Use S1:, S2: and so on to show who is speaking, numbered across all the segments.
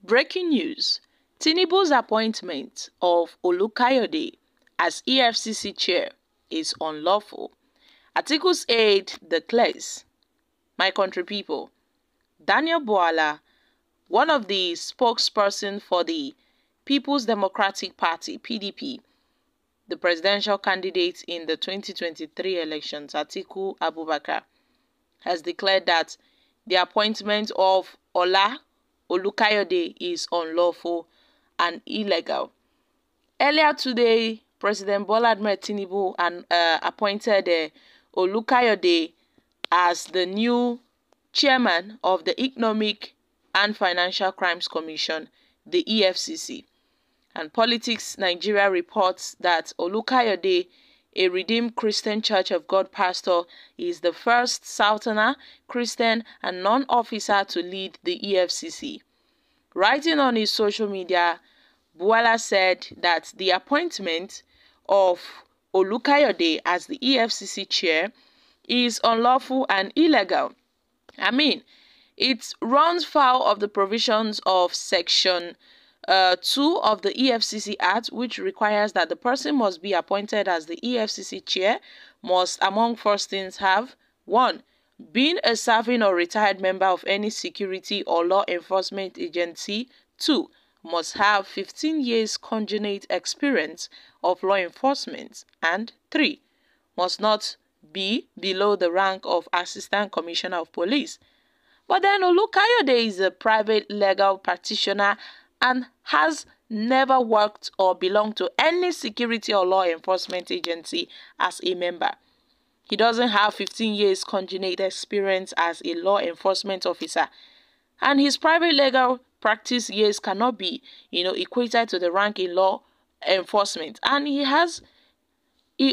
S1: Breaking news: Tinubu's appointment of Olukayode as EFCC chair is unlawful. Atiku's aide declares. My country people, Daniel Bwala, one of the spokesperson for the People's Democratic Party (PDP), the presidential candidate in the 2023 elections, Atiku Abubakar, has declared that the appointment of Olukayode is unlawful and illegal. Earlier today, President Bola Ahmed Tinubu appointed Olukayode as the new chairman of the Economic and Financial Crimes Commission, the EFCC. And Politics Nigeria reports that Olukayode, a Redeemed Christian Church of God pastor, is the first Southerner, Christian and non-officer to lead the EFCC. Writing on his social media, Bwala said that the appointment of Olukayode as the EFCC chair is unlawful and illegal. I mean, it runs foul of the provisions of Section 2 of the EFCC Act, which requires that the person must be appointed as the EFCC chair must, among first things, have 1. Being a serving or retired member of any security or law enforcement agency. 2. Must have 15 years conjugate experience of law enforcement. And 3. Must not be below the rank of Assistant Commissioner of Police. But then Olukayode is a private legal practitioner and has never worked or belonged to any security or law enforcement agency as a member. He doesn't have 15 years conjugate experience as a law enforcement officer, and his private legal practice years cannot be, equated to the rank in law enforcement. And he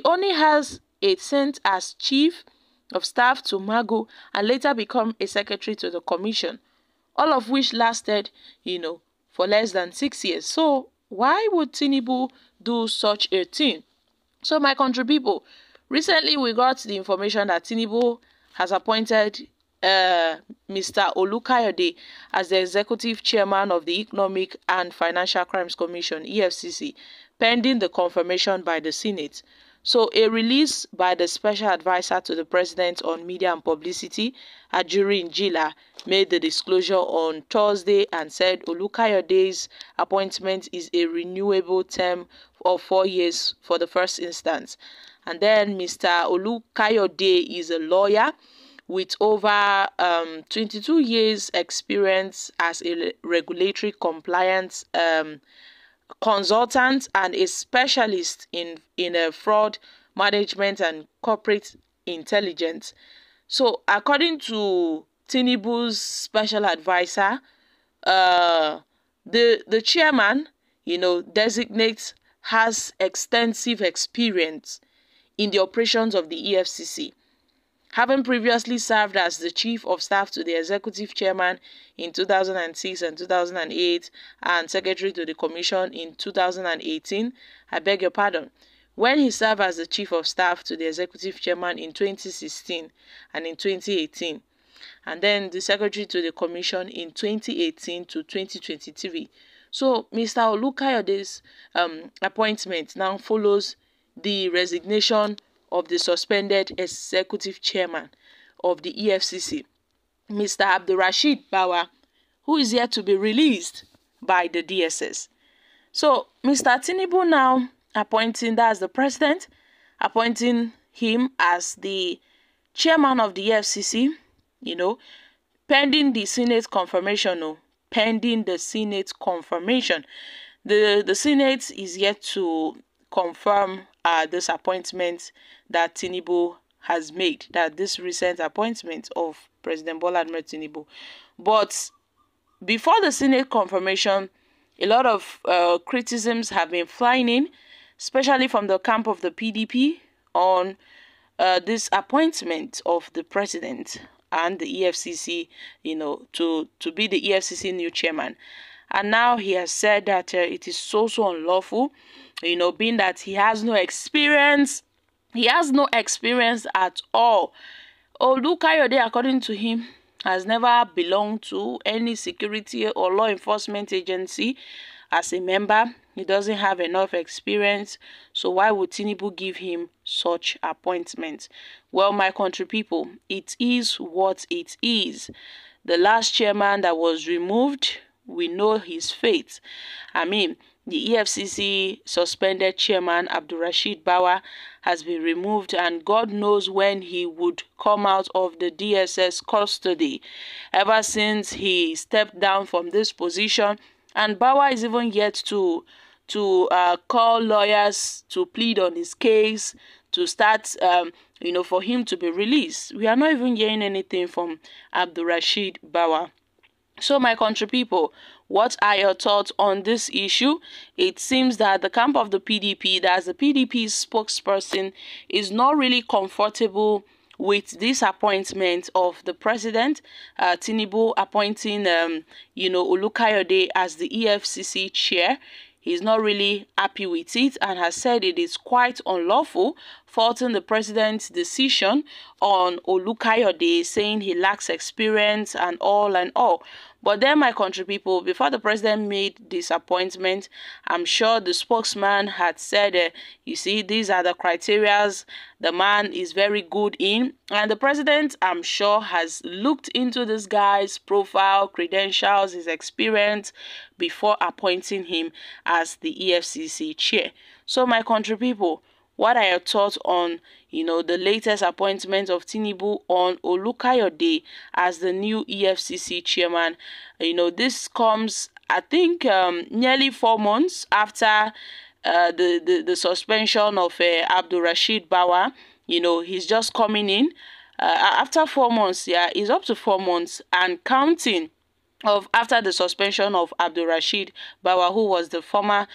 S1: only has a stint as chief of staff to Magu and later become a secretary to the commission, all of which lasted, for less than 6 years. So why would Tinubu do such a thing? So my country people, recently we got the information that Tinubu has appointed Mr. Olukayode as the executive chairman of the Economic and Financial Crimes Commission (EFCC), pending the confirmation by the Senate. So a release by the special advisor to the president on media and publicity, Ajuri Njila, made the disclosure on Thursday and said Olukayode's appointment is a renewable term of 4 years for the first instance. And then Mr. Olukayode is a lawyer with over 22 years experience as a regulatory compliance consultant and a specialist in fraud management and corporate intelligence. So according to Tinubu's special advisor, the chairman, designates has extensive experience in the operations of the EFCC, having previously served as the chief of staff to the executive chairman in 2006 and 2008 and secretary to the commission in 2018, I beg your pardon, when he served as the chief of staff to the executive chairman in 2016 and in 2018, and then the secretary to the commission in 2018 to 2023. So Mr. Olukayode's appointment now follows the resignation of the suspended executive chairman of the EFCC, Mr. Abdulrasheed Bawa, who is yet to be released by the DSS. So Mr. Tinubu now appointing, that's the president, appointing him as the chairman of the EFCC, pending the Senate confirmation. Pending the Senate confirmation. The Senate is yet to confirm this appointment that Tinubu has made, that this recent appointment of President Bola Ahmed Tinubu. But before the Senate confirmation, a lot of criticisms have been flying in, especially from the camp of the PDP, on this appointment of the president and the EFCC, to be the EFCC new chairman. And now he has said that it is so unlawful, being that he has no experience. He has no experience at all. Olukayode, according to him, has never belonged to any security or law enforcement agency as a member. He doesn't have enough experience. So why would Tinubu give him such appointment? Well, my country people, it is what it is. The last chairman that was removed, we know his fate. I mean, the EFCC suspended chairman Abdulrasheed Bawa has been removed, and God knows when he would come out of the DSS custody. Ever since he stepped down from this position, and Bawa is even yet to call lawyers to plead on his case, to start, for him to be released. We are not even hearing anything from Abdulrasheed Bawa. So, my country people, what are your thoughts on this issue? It seems that the camp of the PDP, that's the PDP's spokesperson, is not really comfortable with this appointment of the president, Tinubu appointing, Olukayode as the EFCC chair. He's not really happy with it and has said it is quite unlawful, faulting the president's decision on Olukayode, saying he lacks experience and all. But then, my country people, before the president made this appointment, I'm sure the spokesman had said, you see, these are the criterias the man is very good in. And the president, I'm sure, has looked into this guy's profile, credentials, his experience before appointing him as the EFCC chair. So, my country people, what are your thoughts on, the latest appointment of Tinubu on Olukayode as the new EFCC chairman? This comes, I think, nearly 4 months after the suspension of Abdulrasheed Bawa. He's just coming in. After 4 months, it's up to 4 months and counting after the suspension of Abdulrasheed Bawa, who was the former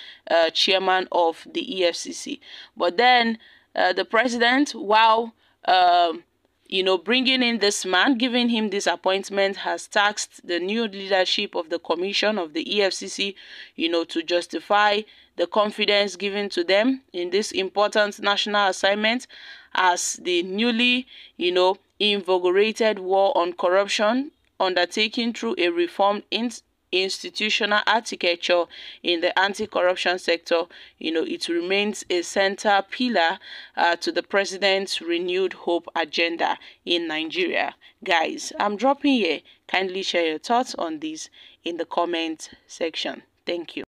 S1: chairman of the EFCC. But then the president, while bringing in this man, giving him this appointment, has tasked the new leadership of the commission of the EFCC, to justify the confidence given to them in this important national assignment as the newly, invigorated war on corruption undertaken through a reformed institutional architecture in the anti-corruption sector. It remains a center pillar to the president's renewed hope agenda in Nigeria. Guys, I'm dropping here. Kindly share your thoughts on this in the comment section. Thank you.